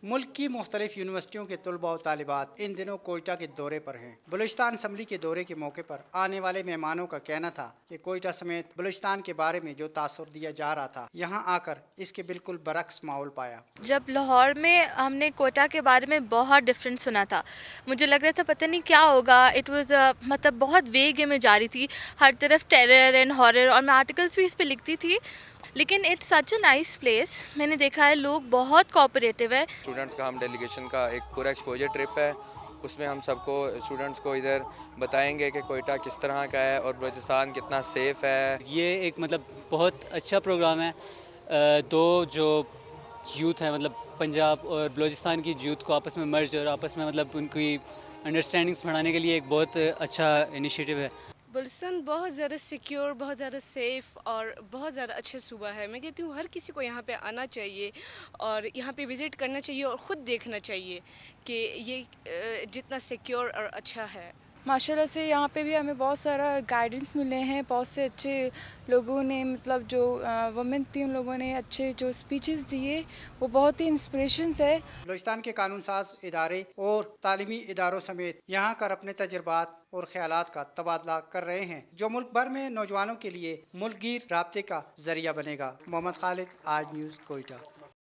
मुल्क की मुख्तलिफ यूनिवर्सिटियों के तलबा और तालिबात इन दिनों कोयटा के दौरे पर हैं। बलूचिस्तान असम्बली के दौरे के मौके पर आने वाले मेहमानों का कहना था कि कोयटा समेत बलूचिस्तान के बारे में जो तासुर दिया जा रहा था, यहाँ आकर इसके बिल्कुल बरक्स माहौल पाया। जब लाहौर में हमने कोयटा के बारे में बहुत डिफरेंट सुना था, मुझे लग रहा था पता नहीं क्या होगा। इट वाज मतलब बहुत वेग में जा रही थी, हर तरफ टेरर एंड हॉरर, और मैं आर्टिकल्स भी इस पे लिखती थी। लेकिन it's such a nice place. मैंने देखा है लोग बहुत कोऑपरेटिव है। स्टूडेंट्स का हम डेलीगेशन का एक पूरा एक्सपोजर ट्रिप है, उसमें हम सबको स्टूडेंट्स को इधर बताएंगे कि कोयटा किस तरह का है और बलूचिस्तान कितना सेफ़ है। ये एक मतलब बहुत अच्छा प्रोग्राम है। दो जो यूथ है मतलब पंजाब और बलूचिस्तान की यूथ को आपस में मर्ज और आपस में मतलब उनकी अंडरस्टैंडिंग्स बढ़ाने के लिए एक बहुत अच्छा इनिशिएटिव है। बलूचिस्तान बहुत ज़्यादा सिक्योर, बहुत ज़्यादा सेफ़ और बहुत ज़्यादा अच्छा सूबा है। मैं कहती हूँ हर किसी को यहाँ पे आना चाहिए और यहाँ पे विज़िट करना चाहिए और ख़ुद देखना चाहिए कि ये जितना सिक्योर और अच्छा है। माशाल्लाह से यहाँ पे भी हमें बहुत सारा गाइडेंस मिले हैं। बहुत से अच्छे लोगों ने मतलब जो वुमेन थी उन लोगों ने अच्छे जो स्पीचेस दिए, वो बहुत ही इंस्पिरेशंस है। बलूचिस्तान के कानून साज इदारे और तालीमी इदारों समेत यहाँ कर अपने तजुर्बात और ख्यालात का तबादला कर रहे हैं, जो मुल्क भर में नौजवानों के लिए मुल्कगीर राब्ते का जरिया बनेगा। मोहम्मद खालिद, आज न्यूज़, कोयटा।